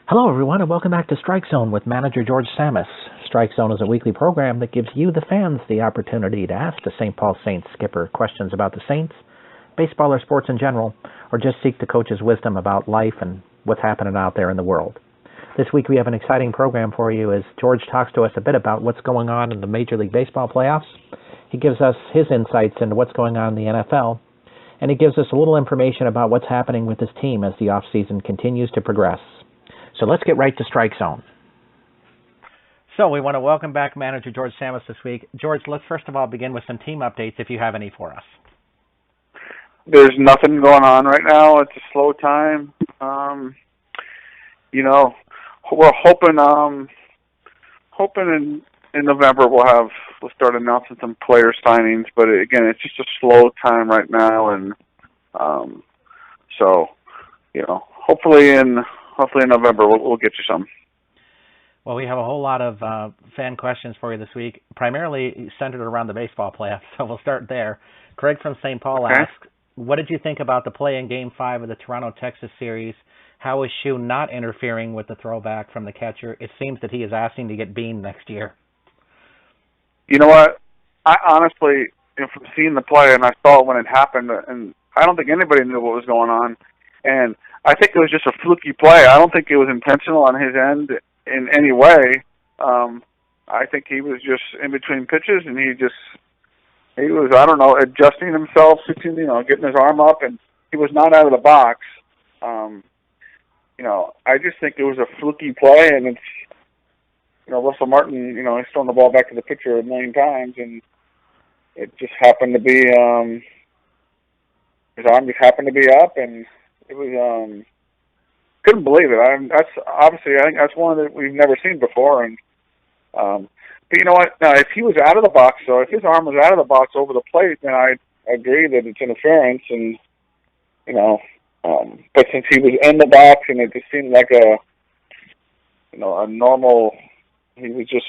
Hello, everyone, and welcome back to Strike Zone with Manager George Tsamis. Strike Zone is a weekly program that gives you, the fans, the opportunity to ask the St. Paul Saints skipper questions about the Saints, baseball or sports in general, or just seek the coach's wisdom about life and what's happening out there in the world. This week we have an exciting program for you as George talks to us a bit about what's going on in the Major League Baseball playoffs. He gives us his insights into what's going on in the NFL, and he gives us a little information about what's happening with his team as the offseason continues to progress. So let's get right to Strike Zone. So we want to welcome back Manager George Tsamis this week. George, let's first of all begin with some team updates if you have any for us. There's nothing going on right now. It's a slow time. We're hoping in November we'll start announcing some player signings. But again, it's just a slow time right now, and hopefully in November we'll get you some. Well, we have a whole lot of fan questions for you this week, primarily centered around the baseball playoffs, so we'll start there. Craig from St. Paul asks, what did you think about the play in Game 5 of the Toronto-Texas series? How is Shu not interfering with the throwback from the catcher? It seems that he is asking to get beamed next year. You know what? I honestly, from seeing the play, and I saw it when it happened, and I don't think anybody knew what was going on. And I think it was just a fluky play. I don't think it was intentional on his end in any way. I think he was just in between pitches, and he was, I don't know, adjusting himself, getting his arm up, and he was not out of the box. I just think it was a fluky play, and it's, Russell Martin, he's thrown the ball back to the pitcher a million times, and it just happened to be, his arm just happened to be up, and it was, couldn't believe it. I think that's one that we've never seen before, and, but you know what? Now, if he was out of the box, though, if his arm was out of the box over the plate, then I agree that it's interference, and, but since he was in the box and it just seemed like a normal, he was just,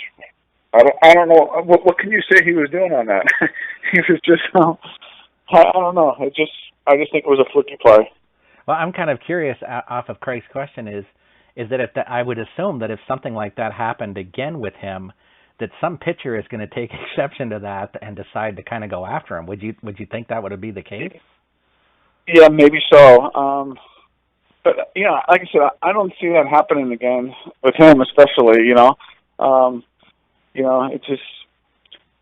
I don't know, what can you say he was doing on that? He was just, I don't know, I just think it was a fluky play. Well, I'm kind of curious off of Craig's question is that I would assume that if something like that happened again with him, that some pitcher is going to take exception to that and decide to kind of go after him. Would you think that would be the case? Yeah, maybe so. But like I said, I don't see that happening again with him, especially. It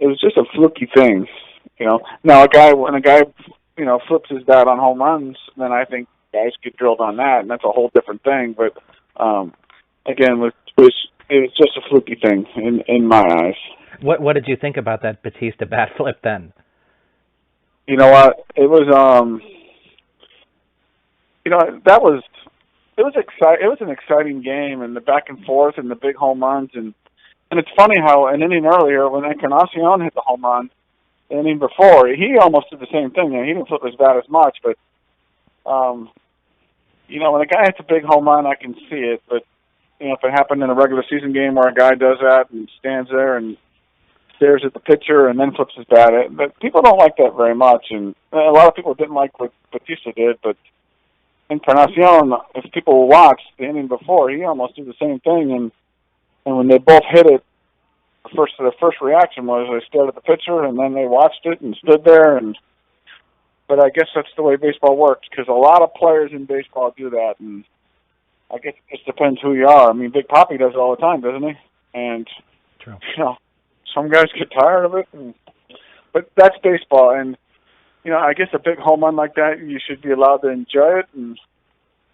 was just a fluky thing. Now when a guy flips his bat on home runs, then I think guys get drilled on that, and that's a whole different thing. But again, it was just a fluky thing in my eyes. What did you think about that Batista bat flip then? You know what? It was it was an exciting game, and the back and forth and the big home runs, and it's funny how an inning earlier when Encarnacion hit the home run, the inning before, he almost did the same thing. He didn't flip his bat as much, but when a guy hits a big home run, I can see it. But if it happened in a regular season game where a guy does that and stands there and stares at the pitcher and then flips his bat, but people don't like that very much, and a lot of people didn't like what Batista did, but Encarnacion, if people watched the inning before, he almost did the same thing, and when they both hit it, the first reaction was they stared at the pitcher, and then they watched it and stood there, but I guess that's the way baseball works, because a lot of players in baseball do that, and I guess it just depends who you are. I mean, Big Papi does it all the time, doesn't he? And, true. Some guys get tired of it, but that's baseball, and I guess a big home run like that, you should be allowed to enjoy it. And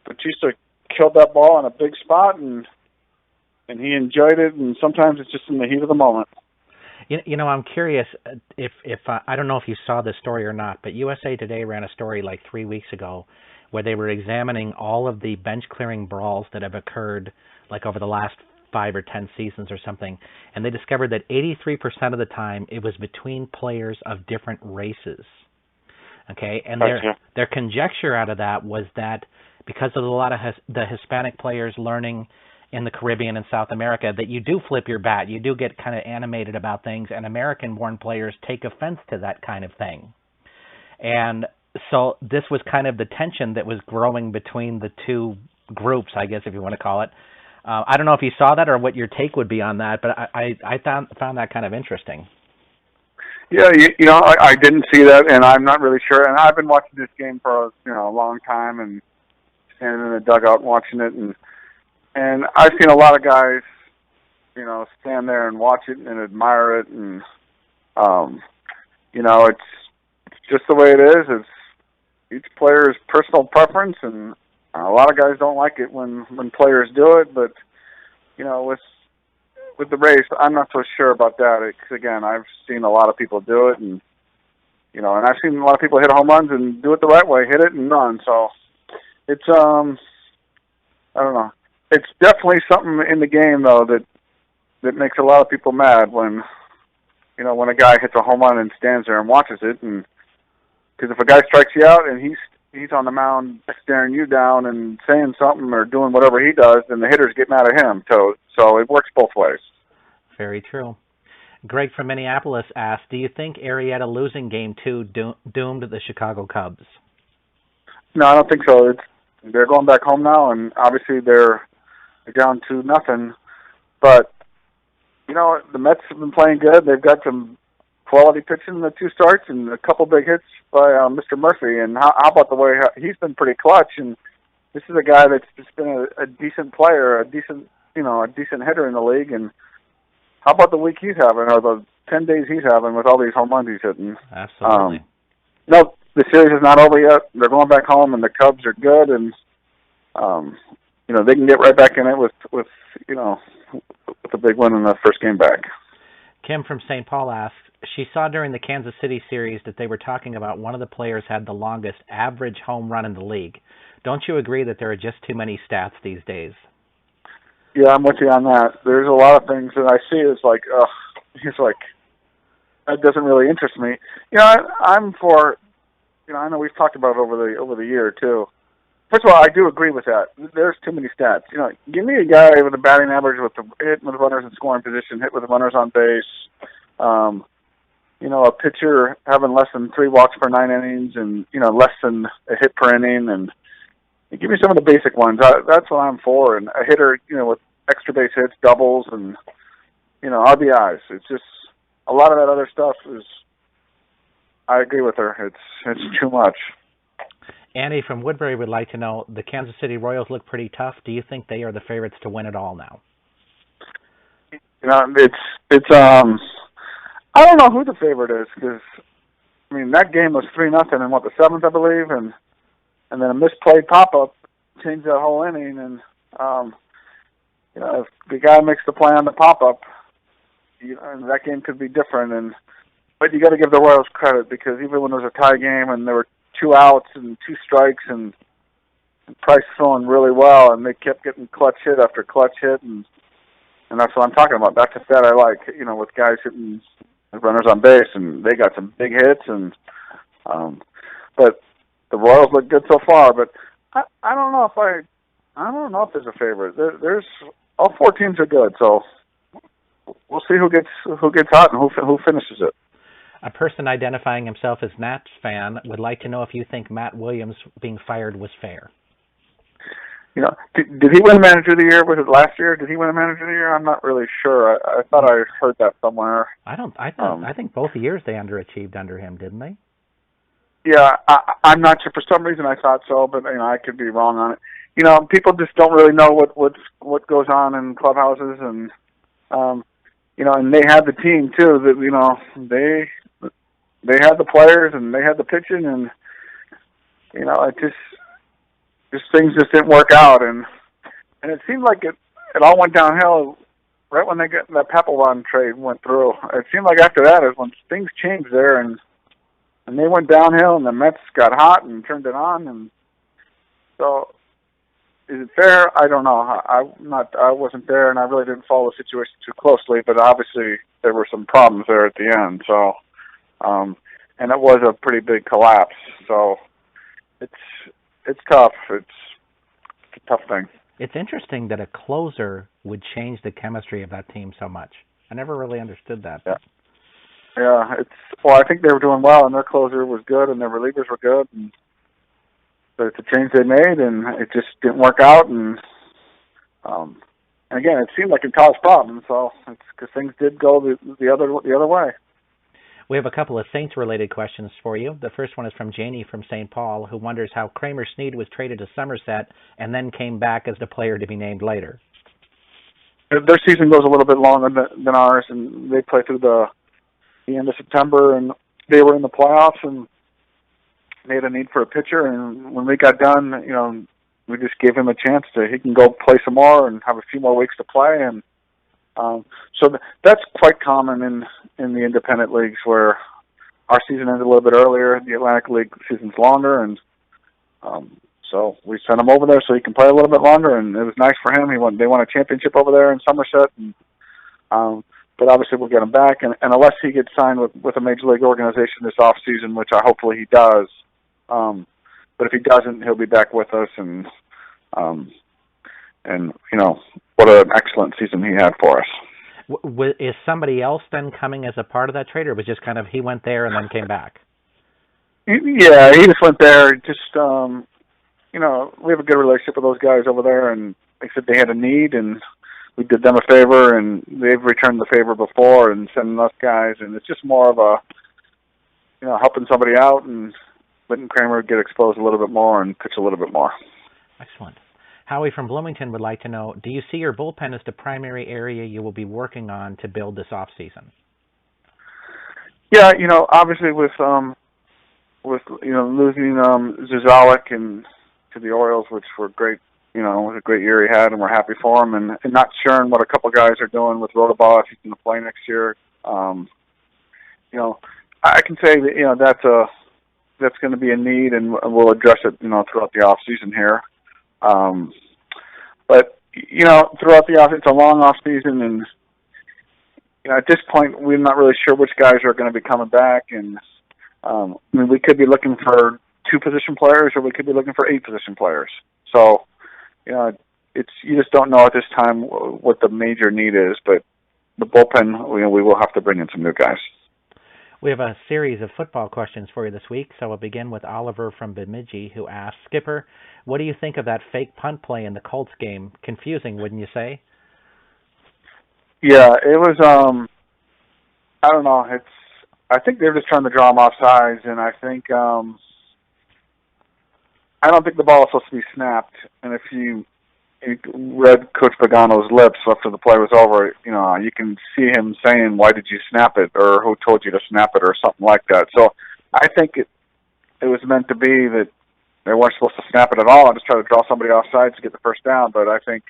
Batista killed that ball in a big spot, and he enjoyed it. And sometimes it's just in the heat of the moment. I'm curious if I don't know if you saw this story or not, but USA Today ran a story like 3 weeks ago where they were examining all of the bench clearing brawls that have occurred like over the last 5 or 10 seasons or something, and they discovered that 83% of the time it was between players of different races. Okay, and their conjecture out of that was that because of a lot of the Hispanic players learning in the Caribbean and South America, that you do flip your bat, you do get kind of animated about things, and American-born players take offense to that kind of thing. And so this was kind of the tension that was growing between the two groups, I guess, if you want to call it. I don't know if you saw that or what your take would be on that, but I found that kind of interesting. Yeah, I didn't see that, and I'm not really sure. And I've been watching this game for a long time, and standing in the dugout watching it, and I've seen a lot of guys, stand there and watch it and admire it, and it's just the way it is. It's each player's personal preference, and a lot of guys don't like it when players do it. But with the race, I'm not so sure about that. Because again, I've seen a lot of people do it, and I've seen a lot of people hit home runs and do it the right way, hit it and run. So it's I don't know. It's definitely something in the game though that makes a lot of people mad when a guy hits a home run and stands there and watches it, and because if a guy strikes you out and he's on the mound staring you down and saying something or doing whatever he does, then the hitters get mad at him. So it works both ways. Very true. Greg from Minneapolis asked, do you think Arrieta losing Game 2 doomed the Chicago Cubs? No, I don't think so. They're going back home now, and obviously they're down 2-0. But the Mets have been playing good. They've got some quality pitching in the 2 starts and a couple big hits by Mr. Murphy. And how about the way he's been pretty clutch? And this is a guy that's just been a decent player, a decent hitter in the league. And how about the week he's having, or the 10 days he's having with all these home runs he's hitting? Absolutely. No, the series is not over yet. They're going back home, and the Cubs are good, and they can get right back in it with a big win in the first game back. Kim from St. Paul asks, she saw during the Kansas City series that they were talking about one of the players had the longest average home run in the league. Don't you agree that there are just too many stats these days? Yeah, I'm with you on that. There's a lot of things that I see it's like, that doesn't really interest me. I'm for, I know we've talked about it over the year too. First of all, I do agree with that. There's too many stats. Give me a guy with a batting average with hit with runners in scoring position, hit with runners on base. A pitcher having less than 3 walks per 9 innings, and less than a hit per inning, and give me some of the basic ones. That's what I'm for. And a hitter, with extra base hits, doubles, and RBIs. It's just a lot of that other stuff is. I agree with her. It's too much. Andy from Woodbury would like to know, the Kansas City Royals look pretty tough. Do you think they are the favorites to win it all now? It's I don't know who the favorite is, because that game was 3-0 in the 7th, I believe, and then a misplayed pop-up changed that whole inning, and if the guy makes the play on the pop-up, that game could be different, but you got to give the Royals credit, because even when there was a tie game and there were 2 outs and 2 strikes and Price throwing really well, and they kept getting clutch hit after clutch hit, and that's what I'm talking about. That's a stat I like, with guys hitting runners on base, and they got some big hits, and but the Royals look good so far. But I don't know if there's a favorite. There's all 4 teams are good, so we'll see who gets hot and who finishes it. A person identifying himself as Nats fan would like to know if you think Matt Williams being fired was fair. Did he win Manager of the Year? Was it last year? Did he win a Manager of the Year? I'm not really sure. I thought I heard that somewhere. I think both years they underachieved under him, didn't they? Yeah, I'm not sure. For some reason, I thought so, but I could be wrong on it. People just don't really know what goes on in clubhouses, and and they had the team too. That they had the players and they had the pitching, and it just things just didn't work out, and it seemed like it all went downhill right when that Papelbon trade went through. It seemed like after that is when things changed there, and they went downhill, and the Mets got hot and turned it on, and so is it fair? I don't know. I wasn't there, and I really didn't follow the situation too closely, but obviously there were some problems there at the end. So, and it was a pretty big collapse. So it's tough. It's a tough thing. It's interesting that a closer would change the chemistry of that team so much. I never really understood that. Yeah. I think they were doing well, and their closer was good, and their relievers were good, but it's a change they made, and it just didn't work out, and And again, it seemed like it caused problems, so it's because things did go the other way. We have a couple of Saints-related questions for you. The first one is from Janie from St. Paul, who wonders how Kramer Sneed was traded to Somerset and then came back as the player to be named later. Their season goes a little bit longer than ours, and they play through the end of September, and they were in the playoffs, and they had a need for a pitcher, and when we got done, we just gave him a chance he can go play some more and have a few more weeks to play, and so that's quite common in the independent leagues where our season ended a little bit earlier. The Atlantic League season's longer, and so we sent him over there so he can play a little bit longer, and it was nice for him. They won a championship over there in Somerset, and but obviously we'll get him back, and unless he gets signed with a major league organization this off season, which hopefully he does. But if he doesn't, he'll be back with us, and what an excellent season he had for us. Is somebody else then coming as a part of that trade, or it was just kind of he went there and then came back? Yeah, he just went there. Just we have a good relationship with those guys over there, and they said they had a need, and we did them a favor, and they've returned the favor before and sending us guys, and it's just more of a helping somebody out and letting Kramer get exposed a little bit more and pitch a little bit more. Excellent. Howie from Bloomington would like to know, do you see your bullpen as the primary area you will be working on to build this off season? Yeah, obviously with losing Zuzalik and to the Orioles, which were great, it was a great year he had, and we're happy for him, and not sure what a couple guys are doing with Rodabaugh if he's going to play next year. I can say that that's going to be a need, and we'll address it throughout the off season here. But throughout the off, it's a long off season, and at this point, we're not really sure which guys are going to be coming back, and we could be looking for 2 position players, or we could be looking for 8 position players. So, you just don't know at this time what the major need is. But the bullpen, we will have to bring in some new guys. We have a series of football questions for you this week, so we'll begin with Oliver from Bemidji, who asks, Skipper, what do you think of that fake punt play in the Colts game? Confusing, wouldn't you say? Yeah, it was, I don't know, I think they're just trying to draw them off sides, and I think, I don't think the ball was supposed to be snapped, and if you read Coach Pagano's lips after the play was over, you can see him saying, why did you snap it, or who told you to snap it, or something like that. So I think it was meant to be that they weren't supposed to snap it at all and just try to draw somebody off sides to get the first down, but I think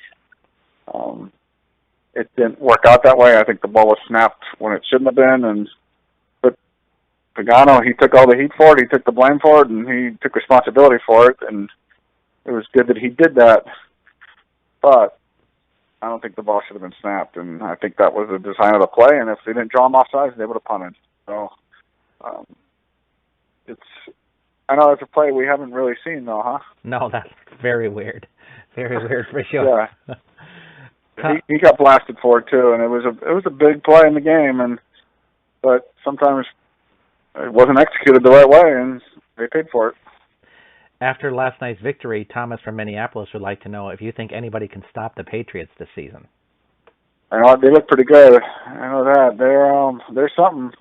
it didn't work out that way. I think the ball was snapped when it shouldn't have been, but Pagano, he took all the heat for it, he took the blame for it, and he took responsibility for it, and it was good that he did that. But I don't think the ball should have been snapped, and I think that was the design of the play, and if they didn't draw him off sides, they would have punted. So I know it's a play we haven't really seen, though, huh? No, that's very weird. Very weird for sure. Yeah. He got blasted for it, too, and it was a big play in the game, but sometimes it wasn't executed the right way, and they paid for it. After last night's victory, Thomas from Minneapolis would like to know if you think anybody can stop the Patriots this season. I know they look pretty good. I know that they're something.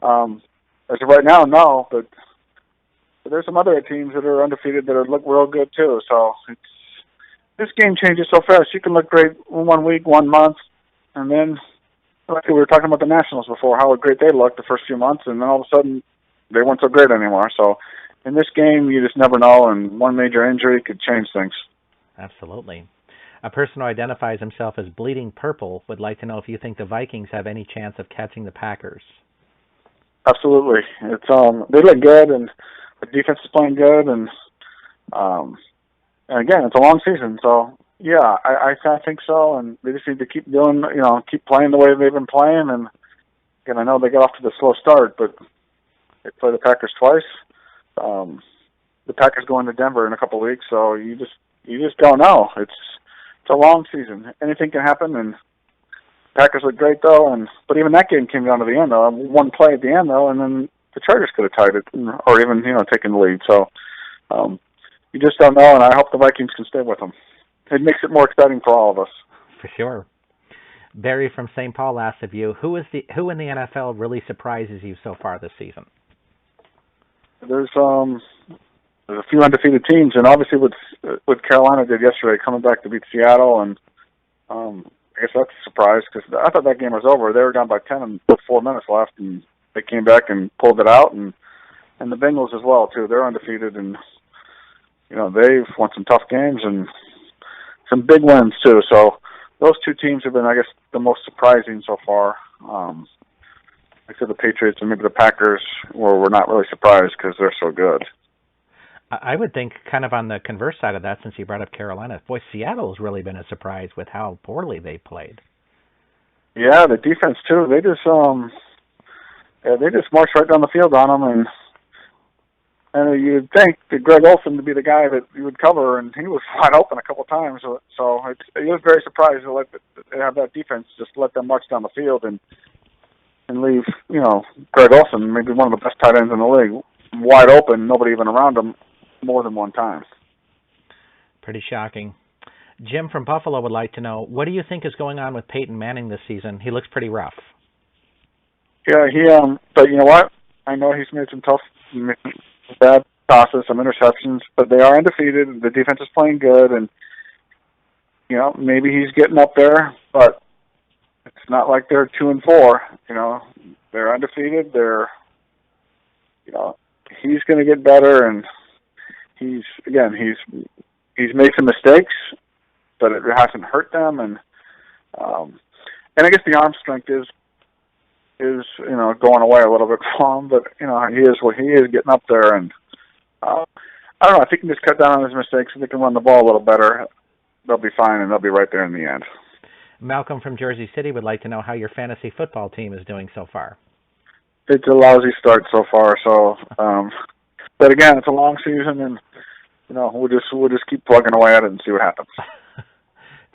As of right now, no, but there's some other teams that are undefeated that look real good too. So this game changes so fast. You can look great 1 week, 1 month, and then like we were talking about the Nationals before, how great they looked the first few months, and then all of a sudden they weren't so great anymore. So in this game, you just never know, and one major injury could change things. Absolutely. A person who identifies himself as Bleeding Purple would like to know if you think the Vikings have any chance of catching the Packers. Absolutely. It's they look good, and the defense is playing good, and again, it's a long season, so yeah, I think so, and they just need to keep doing, keep playing the way they've been playing, and again, I know they got off to the slow start, but they play the Packers twice. The Packers going to Denver in a couple of weeks, so you just don't know. It's a long season. Anything can happen, and Packers look great though. But even that game came down to the end though. One play at the end though, and then the Chargers could have tied it, or even taken the lead. So you just don't know, and I hope the Vikings can stay with them. It makes it more exciting for all of us. For sure. Barry from St. Paul asks of you, who in the NFL really surprises you so far this season? There's a few undefeated teams, and obviously what Carolina did yesterday, coming back to beat Seattle, and I guess that's a surprise because I thought that game was over. They were down by 10 with 4 minutes left, and they came back and pulled it out, and the Bengals as well too. They're undefeated, and they've won some tough games and some big wins too. So those two teams have been, I guess, the most surprising so far. Like I said, the Patriots and maybe the Packers were not really surprised because they're so good. I would think kind of on the converse side of that, since you brought up Carolina, boy, Seattle's really been a surprise with how poorly they played. Yeah, the defense too. They just marched right down the field on them, and you'd think that Greg Olsen to be the guy that you would cover, and he was wide open a couple of times. So he was very surprised to have that defense just let them march down the field and leave Greg Olsen, maybe one of the best tight ends in the league, wide open, nobody even around him, more than one time. Pretty shocking. Jim from Buffalo would like to know, what do you think is going on with Peyton Manning this season? He looks pretty rough. Yeah, but you know what? I know he's made some bad tosses, some interceptions, but they are undefeated. The defense is playing good, and maybe he's getting up there, but it's not like they're 2-4. They're undefeated. They're, he's going to get better, and he's made some mistakes, but it hasn't hurt them, and I guess the arm strength is going away a little bit for him, but he is getting up there, and I don't know. If he can just cut down on his mistakes, if they can run the ball a little better, they'll be fine, and they'll be right there in the end. Malcolm from Jersey City would like to know how your fantasy football team is doing so far. It's a lousy start so far. So, but again, it's a long season, and we'll just keep plugging away at it and see what happens.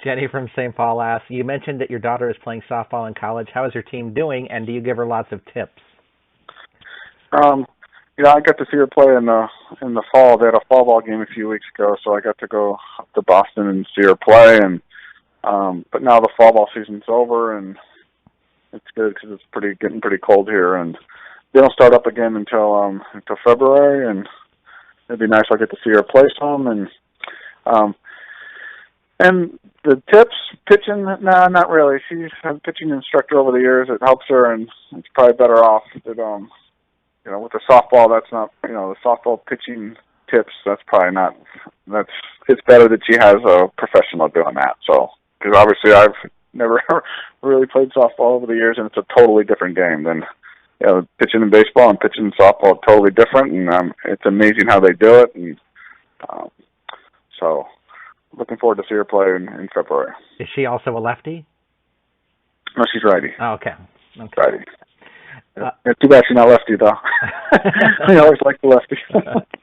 Jenny from St. Paul asks, you mentioned that your daughter is playing softball in college. How is your team doing, and do you give her lots of tips? I got to see her play in the fall. They had a fall ball game a few weeks ago, so I got to go up to Boston and see her play. And but now the fall ball season's over, and it's good because it's getting pretty cold here, and they don't start up again until February. And it'd be nice. I get to see her play some, and the tips, pitching, no, not really. She's a pitching instructor over the years. It helps her, and it's probably better off that with the softball, that's not, the softball pitching tips, that's probably not, it's better that she has a professional doing that. So, because obviously I've never really played softball over the years, and it's a totally different game than, pitching in baseball and pitching in softball, totally different, and it's amazing how they do it, and so looking forward to see her play in February. Is she also a lefty? No, she's righty. Oh, okay. Righty. Too bad she's not lefty, though. I always like the lefty.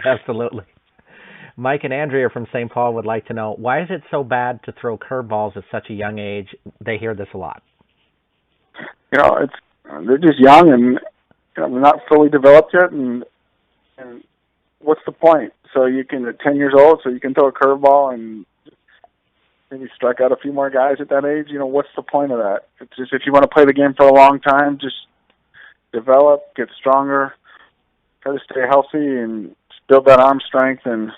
Absolutely. Mike and Andrea from St. Paul would like to know, why is it so bad to throw curveballs at such a young age? They hear this a lot. They're just young and they're not fully developed yet, and what's the point? So you can, at 10 years old, so you can throw a curveball and maybe strike out a few more guys at that age. What's the point of that? It's just, if you want to play the game for a long time, just develop, get stronger, try to stay healthy, and build that arm strength. And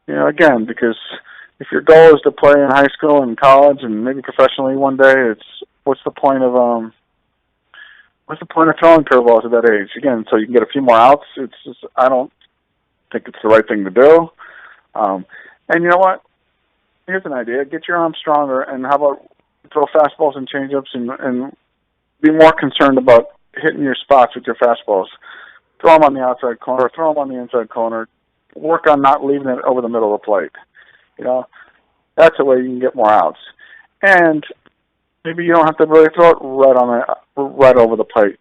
again, because if your goal is to play in high school and college and maybe professionally one day, it's what's the point of throwing curveballs at that age? Again, so you can get a few more outs. It's just, I don't think it's the right thing to do. And you know what? Here's an idea: get your arm stronger, and how about throw fastballs and changeups, and be more concerned about hitting your spots with your fastballs. Throw them on the outside corner, throw them on the inside corner. Work on not leaving it over the middle of the plate. That's the way you can get more outs. And maybe you don't have to really throw it right over the plate.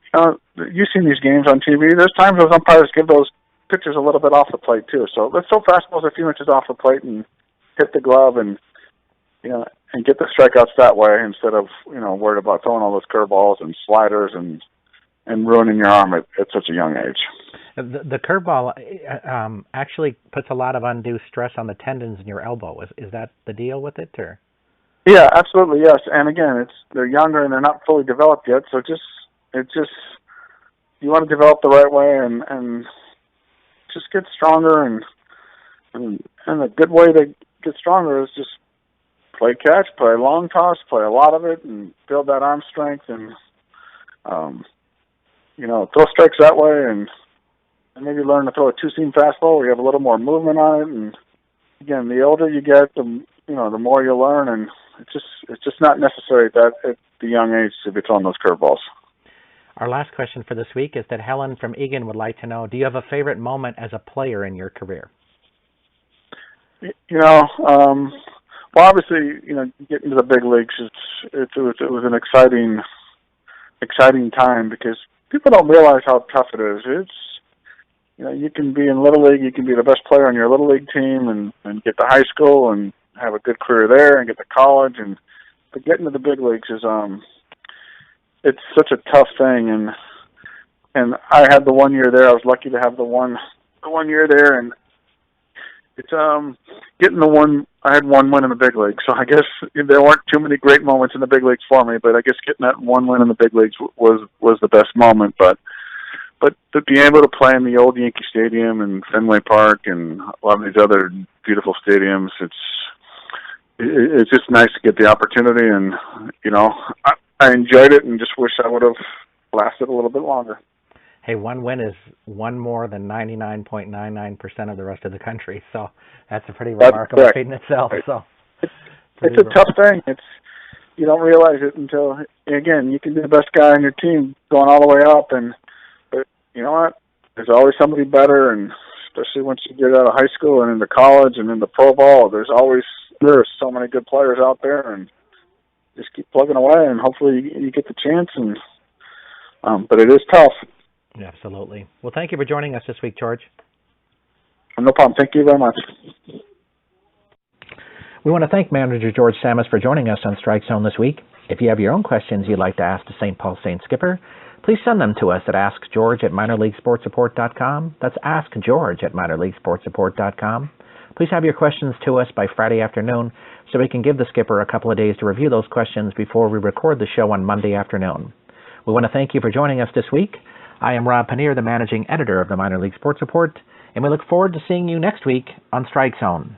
You've seen these games on TV. There's times those umpires give those pitchers a little bit off the plate too. So let's throw fastballs a few inches off the plate and hit the glove, and and get the strikeouts that way, instead of worried about throwing all those curveballs and sliders and ruining your arm at such a young age. The curveball actually puts a lot of undue stress on the tendons in your elbow. Is that the deal with it, or? Yeah, absolutely, yes. And again, they're younger and they're not fully developed yet, so you want to develop the right way and just get stronger and a good way to get stronger is just play catch, play long toss, play a lot of it, and build that arm strength, and throw strikes that way, and maybe learn to throw a two-seam fastball where you have a little more movement on it. And again, the older you get, the more you learn, and it's just not necessary at the young age to be throwing those curveballs. Our last question for this week is that Helen from Egan would like to know, do you have a favorite moment as a player in your career? Well, obviously, getting to the big leagues, it was an exciting time because people don't realize how tough it is. You can be in Little League, you can be the best player on your Little League team and get to high school and have a good career there and get to college, but getting to the big leagues is it's such a tough thing, and I had the 1 year there. I was lucky to have the one year there, and it's getting the one. I had one win in the big leagues, so I guess there weren't too many great moments in the big leagues for me. But I guess getting that one win in the big leagues was the best moment. But to be able to play in the old Yankee Stadium and Fenway Park and a lot of these other beautiful stadiums, it's just nice to get the opportunity, and I enjoyed it and just wish I would have lasted a little bit longer. Hey, one win is one more than 99.99% of the rest of the country, so that's a pretty remarkable feat in itself. So it's a tough thing. You don't realize it until, again, you can be the best guy on your team going all the way up, but you know what? There's always somebody better, and especially once you get out of high school and into college and into pro ball, there are so many good players out there, and just keep plugging away, and hopefully you get the chance. But it is tough. Yeah, absolutely. Well, thank you for joining us this week, George. No problem. Thank you very much. We want to thank Manager George Tsamis for joining us on Strike Zone this week. If you have your own questions you'd like to ask the St. Paul Saints skipper, please send them to us at askgeorge@minorleaguesportsreport.com. That's askgeorge@minorleaguesportsreport.com. Please have your questions to us by Friday afternoon so we can give the skipper a couple of days to review those questions before we record the show on Monday afternoon. We want to thank you for joining us this week. I am Rob Pannier, the managing editor of the Minor League Sports Report, and we look forward to seeing you next week on Strike Zone.